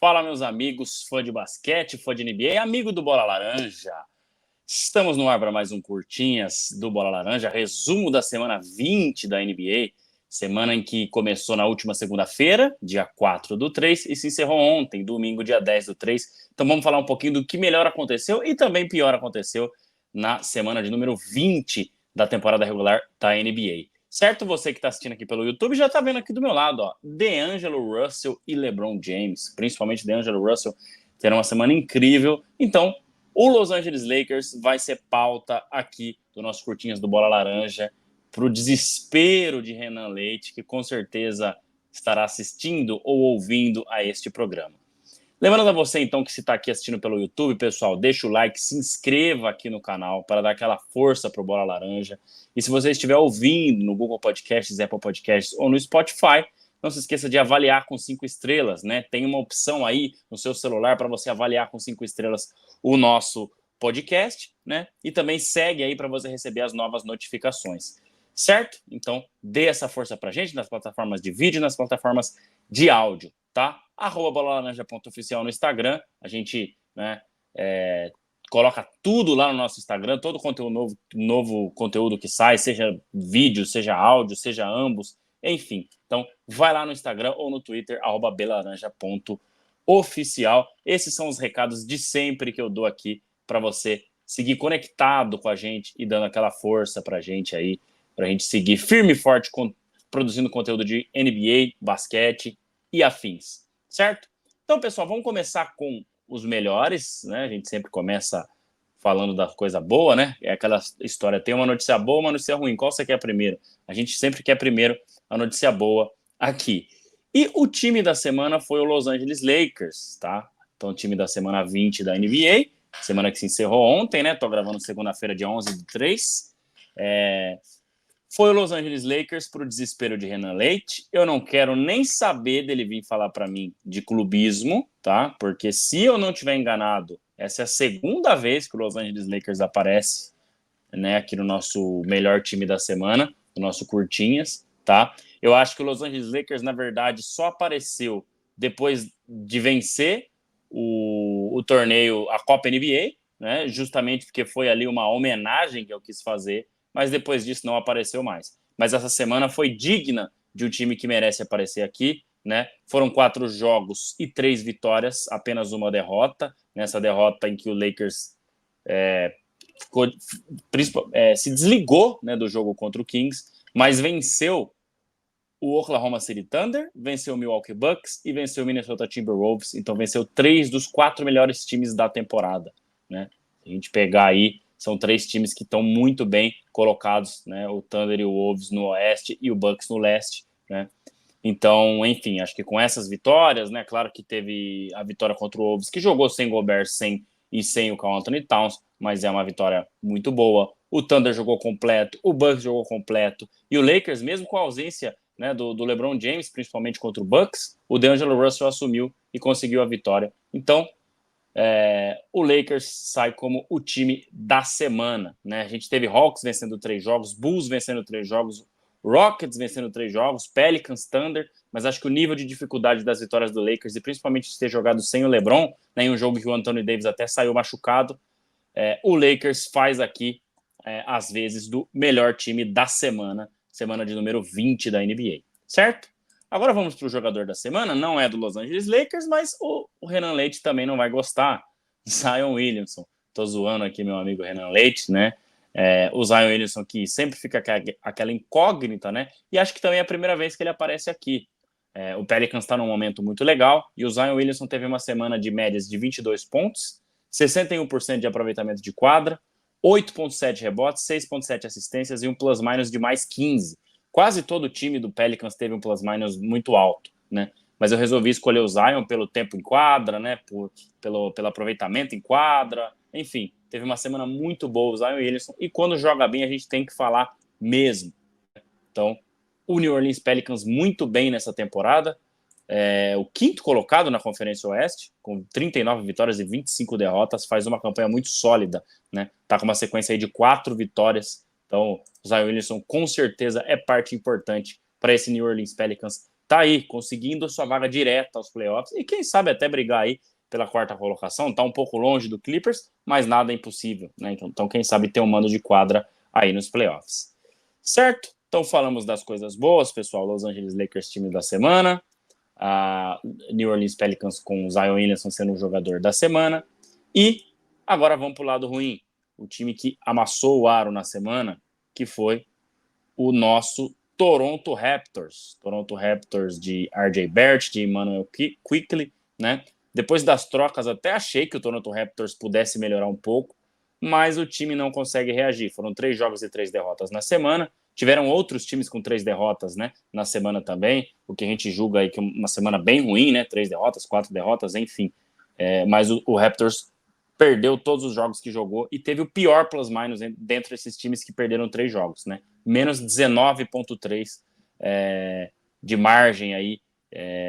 Fala, meus amigos, fã de basquete, fã de NBA, amigo do Bola Laranja. Estamos no ar para mais um Curtinhas do Bola Laranja, resumo da semana 20 da NBA, semana em que começou na última segunda-feira, dia 4/3, e se encerrou ontem, domingo, dia 10/3. Então vamos falar um pouquinho do que melhor aconteceu e também pior aconteceu na semana de número 20 da temporada regular da NBA. Certo? Você que está assistindo aqui pelo YouTube já está vendo aqui do meu lado, ó, DeAngelo Russell e LeBron James, principalmente DeAngelo Russell, terão uma semana incrível. Então, o Los Angeles Lakers vai ser pauta aqui do nosso Curtinhas do Bola Laranja, para o desespero de Renan Leite, que com certeza estará assistindo ou ouvindo a este programa. Lembrando a você, então, que se está aqui assistindo pelo YouTube, pessoal, deixa o like, se inscreva aqui no canal para dar aquela força para o Bola Laranja. E se você estiver ouvindo no Google Podcasts, Apple Podcasts ou no Spotify, não se esqueça de avaliar com 5 estrelas, né? Tem uma opção aí no seu celular para você avaliar com 5 estrelas o nosso podcast, né? E também segue aí para você receber as novas notificações, certo? Então, dê essa força para a gente nas plataformas de vídeo e nas plataformas de áudio, tá? @bolalaranja.oficial no Instagram. A gente, né, coloca tudo lá no nosso Instagram, todo conteúdo novo conteúdo que sai, seja vídeo, seja áudio, seja ambos, enfim. Então, vai lá no Instagram ou no Twitter, @belaranja.oficial. Esses são os recados de sempre que eu dou aqui para você seguir conectado com a gente e dando aquela força para a gente aí, para a gente seguir firme e forte produzindo conteúdo de NBA, basquete e afins, certo? Então, pessoal, vamos começar com os melhores, né? A gente sempre começa falando da coisa boa, né? É aquela história, tem uma notícia boa, uma notícia ruim. Qual você quer primeiro? A gente sempre quer primeiro a notícia boa aqui. E o time da semana foi o Los Angeles Lakers, tá? Então, o time da semana 20 da NBA, semana que se encerrou ontem, né? Tô gravando segunda-feira, dia 11/3. Foi o Los Angeles Lakers para o desespero de Renan Leite. Eu não quero nem saber dele vir falar para mim de clubismo, tá? Porque se eu não estiver enganado, essa é a segunda vez que o Los Angeles Lakers aparece, né, aqui no nosso melhor time da semana, no nosso Curtinhas, tá? Eu acho que o Los Angeles Lakers, na verdade, só apareceu depois de vencer o torneio, a Copa NBA, né? Justamente porque foi ali uma homenagem que eu quis fazer, mas depois disso não apareceu mais. Mas essa semana foi digna de um time que merece aparecer aqui, né? Foram 4 jogos e 3 vitórias, apenas uma derrota. Nessa derrota em que o Lakers se desligou, né, do jogo contra o Kings, mas venceu o Oklahoma City Thunder, venceu o Milwaukee Bucks e venceu o Minnesota Timberwolves. Então venceu 3 dos 4 melhores times da temporada, né? Se a gente pegar aí, são 3 times que estão muito bem colocados, né? O Thunder e o Wolves no oeste e o Bucks no leste, né? Então, enfim, acho que com essas vitórias, né? Claro que teve a vitória contra o Wolves, que jogou sem Gobert sem o Karl Anthony Towns, mas é uma vitória muito boa. O Thunder jogou completo, o Bucks jogou completo, e o Lakers, mesmo com a ausência, né, do LeBron James, principalmente contra o Bucks, o DeAngelo Russell assumiu e conseguiu a vitória. Então, o Lakers sai como o time da semana, né? A gente teve Hawks vencendo 3 jogos, Bulls vencendo 3 jogos, Rockets vencendo 3 jogos, Pelicans, Thunder, mas acho que o nível de dificuldade das vitórias do Lakers, e principalmente de ter jogado sem o LeBron, né, em um jogo que o Anthony Davis até saiu machucado, o Lakers faz aqui, às vezes, do melhor time da semana, semana de número 20 da NBA, certo? Agora vamos para o jogador da semana, não é do Los Angeles Lakers, mas o Renan Leite também não vai gostar. Zion Williamson. Tô zoando aqui meu amigo Renan Leite, né? O Zion Williamson que sempre fica aquela incógnita, né? E acho que também é a primeira vez que ele aparece aqui. O Pelicans está num momento muito legal e o Zion Williamson teve uma semana de médias de 22 pontos, 61% de aproveitamento de quadra, 8,7 rebotes, 6,7 assistências e um plus-minus de mais 15. Quase todo o time do Pelicans teve um plus-minus muito alto, né? Mas eu resolvi escolher o Zion pelo tempo em quadra, né? Pelo aproveitamento em quadra. Enfim, teve uma semana muito boa o Zion Williamson. E quando joga bem, a gente tem que falar mesmo. Então, o New Orleans Pelicans muito bem nessa temporada. O quinto colocado na Conferência Oeste, com 39 vitórias e 25 derrotas, faz uma campanha muito sólida, né? Tá com uma sequência aí de 4 vitórias. Então, o Zion Williamson com certeza é parte importante para esse New Orleans Pelicans tá aí, conseguindo sua vaga direta aos playoffs, e quem sabe até brigar aí pela quarta colocação, tá um pouco longe do Clippers, mas nada é impossível, né? Então quem sabe ter um mando de quadra aí nos playoffs. Certo? Então falamos das coisas boas, pessoal. Los Angeles Lakers, time da semana. A New Orleans Pelicans com o Zion Williamson sendo o jogador da semana. E agora vamos para o lado ruim. O time que amassou o aro na semana, que foi o nosso Toronto Raptors. Toronto Raptors de RJ Barrett, de Emmanuel Quickley, né? Depois das trocas, até achei que o Toronto Raptors pudesse melhorar um pouco, mas o time não consegue reagir. Foram 3 jogos e 3 derrotas na semana. Tiveram outros times com 3 derrotas, né, na semana também, o que a gente julga aí que é uma semana bem ruim, né, 3 derrotas, 4 derrotas, enfim. Mas o Raptors perdeu todos os jogos que jogou e teve o pior plus-minus dentro desses times que perderam 3 jogos, né? Menos 19,3 de margem aí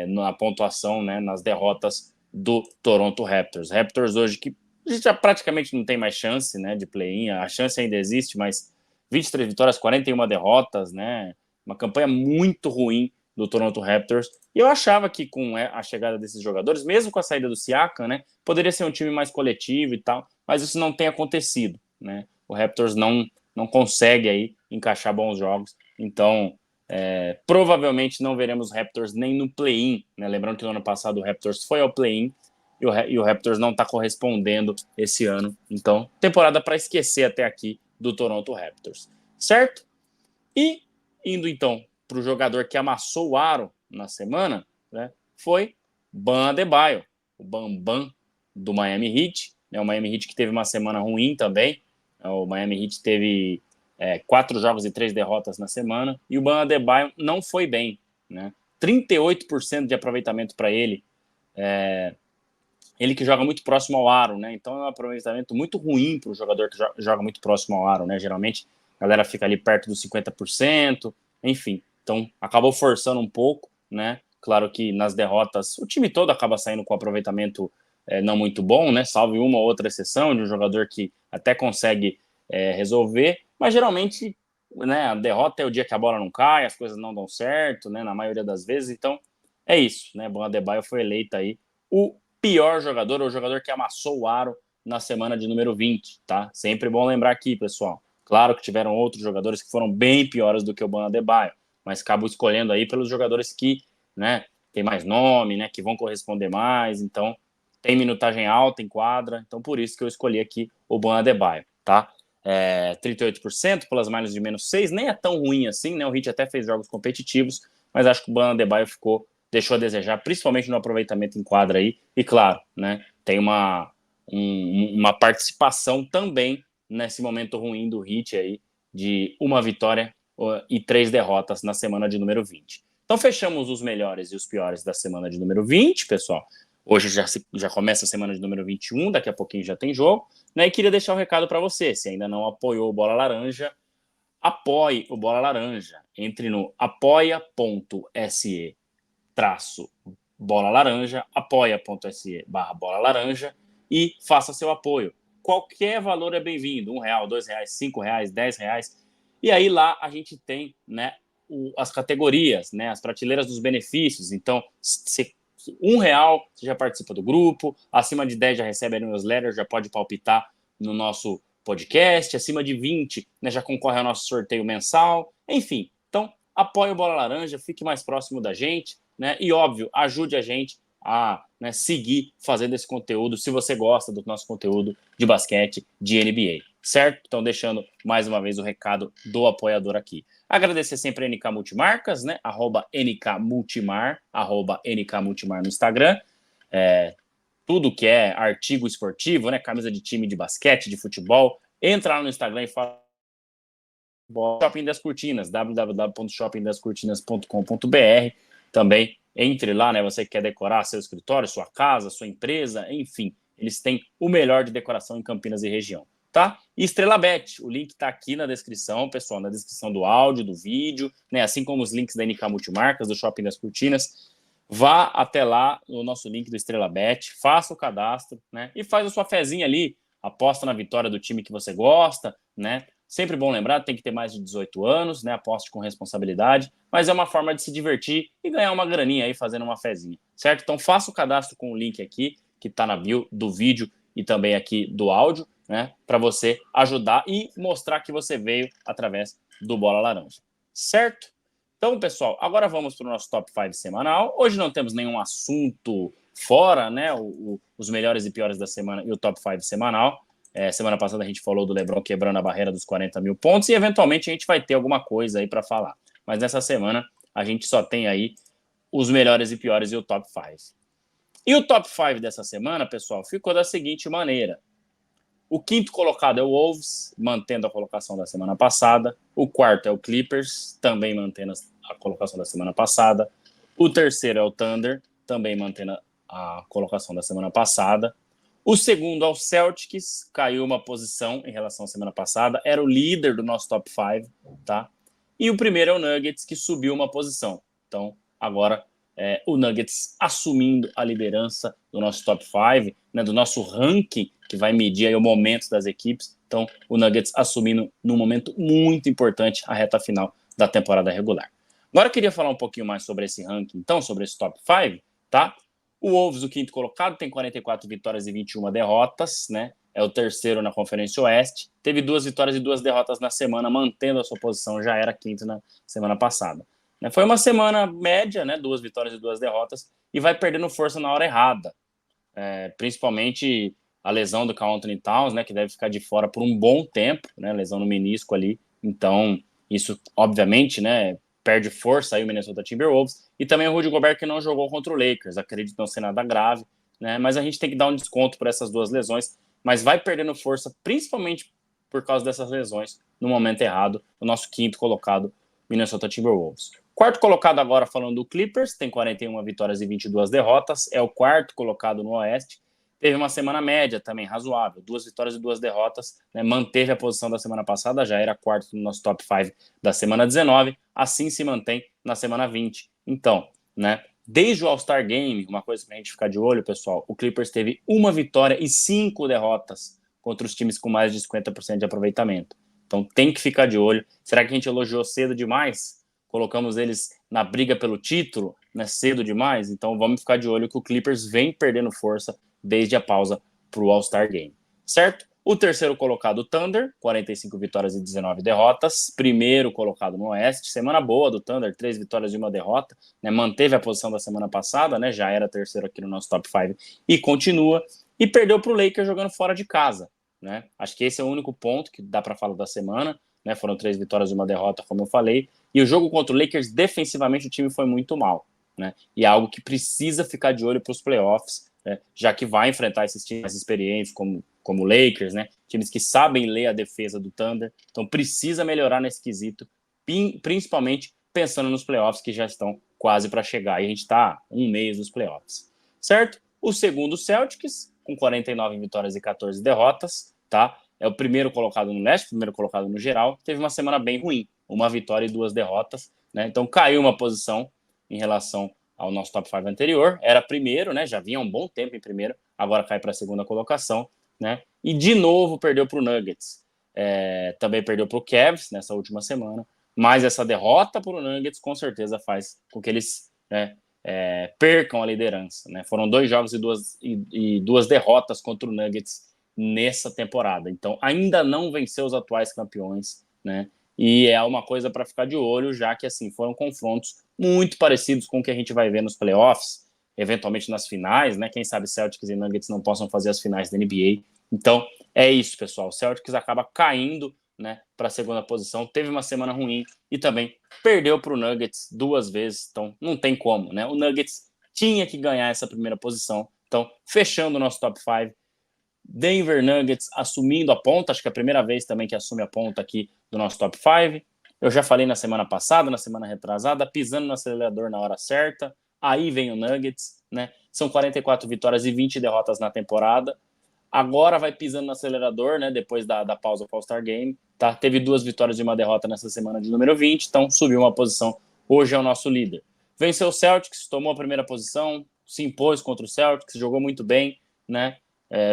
na pontuação, né, nas derrotas do Toronto Raptors. Raptors hoje que a gente já praticamente não tem mais chance, né, de play-in, a chance ainda existe, mas 23 vitórias, 41 derrotas, né, uma campanha muito ruim do Toronto Raptors, e eu achava que com a chegada desses jogadores, mesmo com a saída do Siakam, né, poderia ser um time mais coletivo e tal, mas isso não tem acontecido, né, o Raptors não consegue aí encaixar bons jogos, então provavelmente não veremos Raptors nem no play-in, né? Lembrando que no ano passado o Raptors foi ao play-in e o Raptors não está correspondendo esse ano. Então, temporada para esquecer até aqui do Toronto Raptors, certo? E indo então para o jogador que amassou o aro na semana, né? Foi Bam Adebayo, o Bambam do Miami Heat, né? O Miami Heat que teve uma semana ruim também. O Miami Heat teve 4 jogos e 3 derrotas na semana, e o Bam Adebayo não foi bem, né? 38% de aproveitamento para ele, ele que joga muito próximo ao aro, né? Então é um aproveitamento muito ruim para o jogador que joga muito próximo ao aro, né? Geralmente a galera fica ali perto dos 50%, enfim. Então acabou forçando um pouco, né? Claro que nas derrotas o time todo acaba saindo com aproveitamento não muito bom, né? Salve uma ou outra exceção de um jogador que até consegue resolver, mas geralmente, né, a derrota é o dia que a bola não cai, as coisas não dão certo, né, na maioria das vezes, então é isso, né, Bam Adebayo foi eleito aí o pior jogador, ou o jogador que amassou o aro na semana de número 20, tá? Sempre bom lembrar aqui, pessoal, claro que tiveram outros jogadores que foram bem piores do que o Bam Adebayo, mas acabo escolhendo aí pelos jogadores que, né, tem mais nome, né, que vão corresponder mais, então tem minutagem alta em quadra, então por isso que eu escolhi aqui o Bam Adebayo, tá? 38%, plus minus de menos 6, nem é tão ruim assim, né? O Heat até fez jogos competitivos, mas acho que o Bam Adebayo deixou a desejar, principalmente no aproveitamento em quadra aí, e claro, né, tem uma participação também nesse momento ruim do Heat aí, de uma vitória e 3 derrotas na semana de número 20. Então fechamos os melhores e os piores da semana de número 20, pessoal. Hoje já começa a semana de número 21, daqui a pouquinho já tem jogo, né? E queria deixar um recado para você, se ainda não apoiou o Bola Laranja, apoie o Bola Laranja. Entre no apoia.se Bola Laranja, apoia.se/Bola Laranja e faça seu apoio. Qualquer valor é bem-vindo, R$1, R$2, R$5, R$10. E aí lá a gente tem, né, as categorias, né, as prateleiras dos benefícios. Então, R$1 você já participa do grupo, acima de 10 já recebe a newsletter, já pode palpitar no nosso podcast, acima de 20, né, já concorre ao nosso sorteio mensal, enfim. Então, apoie o Bola Laranja, fique mais próximo da gente, né, e óbvio, ajude a gente a, né, seguir fazendo esse conteúdo, se você gosta do nosso conteúdo de basquete, de NBA, certo? Então, deixando mais uma vez o recado do apoiador aqui. Agradecer sempre a NK Multimarcas, né? @NKMultimar, @NKMultimar no Instagram. Tudo que é artigo esportivo, né? Camisa de time de basquete, de futebol. Entra lá no Instagram e fala Shopping das Cortinas, www.shoppingdascortinas.com.br. Também entre lá, né? Você que quer decorar seu escritório, sua casa, sua empresa, enfim. Eles têm o melhor de decoração em Campinas e região, tá? E Estrela Bet, o link tá aqui na descrição, pessoal, na descrição do áudio, do vídeo, né? Assim como os links da NK Multimarcas, do Shopping das Cortinas. Vá até lá no nosso link do Estrela Bet, faça o cadastro, né? E faz a sua fezinha ali, aposta na vitória do time que você gosta, né? Sempre bom lembrar, tem que ter mais de 18 anos, né? Aposte com responsabilidade, mas é uma forma de se divertir e ganhar uma graninha aí fazendo uma fezinha, certo? Então faça o cadastro com o link aqui, que está na bio do vídeo e também aqui do áudio, né? Para você ajudar e mostrar que você veio através do Bola Laranja, certo? Então, pessoal, agora vamos para o nosso Top 5 semanal. Hoje não temos nenhum assunto fora, né? Os melhores e piores da semana e o Top 5 semanal. Semana passada a gente falou do LeBron quebrando a barreira dos 40 mil pontos e eventualmente a gente vai ter alguma coisa aí para falar. Mas nessa semana a gente só tem aí os melhores e piores e o top 5. E o top 5 dessa semana, pessoal, ficou da seguinte maneira. O quinto colocado é o Wolves, mantendo a colocação da semana passada. O quarto é o Clippers, também mantendo a colocação da semana passada. O terceiro é o Thunder, também mantendo a colocação da semana passada. O segundo é o Celtics, caiu uma posição em relação à semana passada, era o líder do nosso top 5, tá? E o primeiro é o Nuggets, que subiu uma posição. Então, agora, o Nuggets assumindo a liderança do nosso top 5, né, do nosso ranking, que vai medir aí o momento das equipes. Então, o Nuggets assumindo num momento muito importante a reta final da temporada regular. Agora eu queria falar um pouquinho mais sobre esse ranking, então, sobre esse top 5, tá? O Wolves, o quinto colocado, tem 44 vitórias e 21 derrotas, né? É o terceiro na Conferência Oeste. Teve 2 vitórias e 2 derrotas na semana, mantendo a sua posição, já era quinto na semana passada. Foi uma semana média, né? 2 vitórias e 2 derrotas, e vai perdendo força na hora errada. Principalmente a lesão do Karl Anthony Towns, né? Que deve ficar de fora por um bom tempo, né? Lesão no menisco ali. Então, isso, obviamente, né? Perde força aí o Minnesota Timberwolves. E também o Rudy Gobert, que não jogou contra o Lakers. Acredito não ser nada grave, né? Mas a gente tem que dar um desconto por essas 2 lesões. Mas vai perdendo força, principalmente por causa dessas lesões, no momento errado, o nosso quinto colocado, Minnesota Timberwolves. Quarto colocado agora, falando do Clippers, tem 41 vitórias e 22 derrotas, é o quarto colocado no Oeste. Teve uma semana média também razoável, 2 vitórias e 2 derrotas, né? Manteve a posição da semana passada, já era quarto no nosso top 5 da semana 19, assim se mantém na semana 20. Então, né, desde o All-Star Game, uma coisa pra gente ficar de olho, pessoal, o Clippers teve 1 vitória e 5 derrotas contra os times com mais de 50% de aproveitamento. Então tem que ficar de olho. Será que a gente elogiou cedo demais? Colocamos eles na briga pelo título, né, cedo demais? Então vamos ficar de olho que o Clippers vem perdendo força desde a pausa para o All-Star Game, certo? O terceiro colocado, o Thunder, 45 vitórias e 19 derrotas. Primeiro colocado no Oeste, semana boa do Thunder, 3 vitórias e 1 derrota, né? Manteve a posição da semana passada, né? Já era terceiro aqui no nosso top 5 e continua. E perdeu para o Lakers jogando fora de casa, né? Acho que esse é o único ponto que dá para falar da semana, né? Foram 3 vitórias e 1 derrota, como eu falei. E o jogo contra o Lakers, defensivamente, o time foi muito mal, né? E é algo que precisa ficar de olho para os playoffs, né? Já que vai enfrentar esses times mais experientes, como o Lakers, né? Times que sabem ler a defesa do Thunder. Então precisa melhorar nesse quesito, principalmente pensando nos playoffs que já estão quase para chegar. E a gente está um mês dos playoffs, certo? O segundo, Celtics, com 49 vitórias e 14 derrotas, tá? É o primeiro colocado no leste, primeiro colocado no geral. Teve uma semana bem ruim, 1 vitória e 2 derrotas, né? Então caiu uma posição em relação ao nosso top 5 anterior. Era primeiro, né? Já vinha um bom tempo em primeiro, agora cai para a segunda colocação, né? E de novo perdeu para o Nuggets. Também perdeu para o Cavs nessa última semana, mas essa derrota para o Nuggets com certeza faz com que eles, né, percam a liderança, né? Foram 2 jogos e 2 derrotas contra o Nuggets nessa temporada. Então, ainda não venceu os atuais campeões, né? E é uma coisa para ficar de olho, já que assim foram confrontos muito parecidos com o que a gente vai ver nos playoffs, eventualmente nas finais, né? Quem sabe Celtics e Nuggets não possam fazer as finais da NBA. Então, é isso, pessoal. O Celtics acaba caindo, né, para a segunda posição. Teve uma semana ruim e também perdeu para o Nuggets 2 vezes. Então, não tem como, né? O Nuggets tinha que ganhar essa primeira posição. Então, fechando o nosso top 5, Denver Nuggets assumindo a ponta, acho que é a primeira vez também que assume a ponta aqui do nosso top 5. Eu já falei na semana passada, na semana retrasada, pisando no acelerador na hora certa. Aí vem o Nuggets, né? São 44 vitórias e 20 derrotas na temporada. Agora vai pisando no acelerador, né? Depois da pausa para o All-Star Game, tá? Teve 2 vitórias e 1 derrota nessa semana de número 20, então subiu uma posição. Hoje é o nosso líder. Venceu o Celtics, tomou a primeira posição, se impôs contra o Celtics, jogou muito bem, né?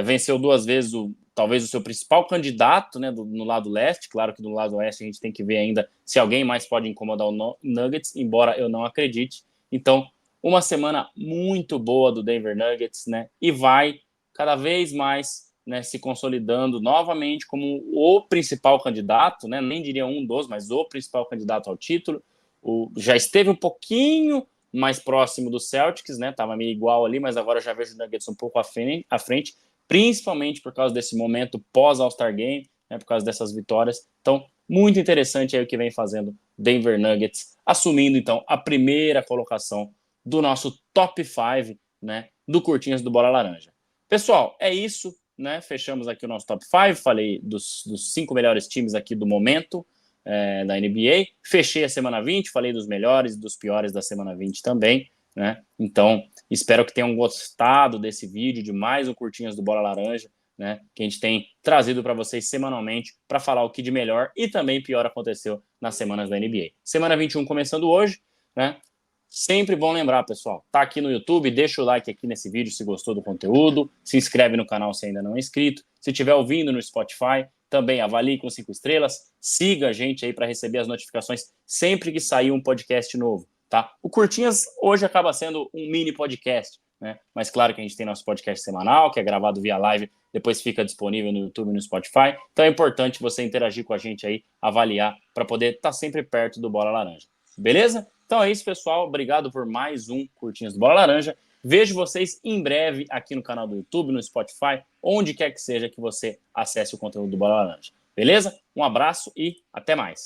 Venceu 2 vezes talvez o seu principal candidato, né, no lado leste. Claro que do lado oeste a gente tem que ver ainda se alguém mais pode incomodar o Nuggets, embora eu não acredite. Então, uma semana muito boa do Denver Nuggets, né, e vai cada vez mais, né, se consolidando novamente como o principal candidato, né, nem diria um dos, mas o principal candidato ao título. Já esteve um pouquinho mais próximo do Celtics, né, tava meio igual ali, mas agora já vejo o Nuggets um pouco à frente, principalmente por causa desse momento pós All-Star Game, né, por causa dessas vitórias. Então, muito interessante aí o que vem fazendo Denver Nuggets, assumindo então a primeira colocação do nosso top 5, né, do Curtinhas do Bola Laranja. Pessoal, é isso, né? Fechamos aqui o nosso top 5. Falei dos 5 melhores times aqui do momento da NBA. Fechei a semana 20, falei dos melhores e dos piores da semana 20 também, né? Então, espero que tenham gostado desse vídeo, de mais um Curtinhas do Bola Laranja, né? Que a gente tem trazido para vocês semanalmente para falar o que de melhor e também pior aconteceu nas semanas da NBA. Semana 21 começando hoje, né? Sempre bom lembrar, pessoal, tá aqui no YouTube, deixa o like aqui nesse vídeo se gostou do conteúdo, se inscreve no canal se ainda não é inscrito, se estiver ouvindo no Spotify, também avalie com 5 estrelas, siga a gente aí para receber as notificações sempre que sair um podcast novo, tá? O Curtinhas hoje acaba sendo um mini podcast, né? Mas claro que a gente tem nosso podcast semanal, que é gravado via live, depois fica disponível no YouTube e no Spotify, então é importante você interagir com a gente aí, avaliar, para poder estar sempre perto do Bola Laranja, beleza? Então é isso, pessoal. Obrigado por mais um Curtinhas do Bola Laranja. Vejo vocês em breve aqui no canal do YouTube, no Spotify, onde quer que seja que você acesse o conteúdo do Bola Laranja. Beleza? Um abraço e até mais.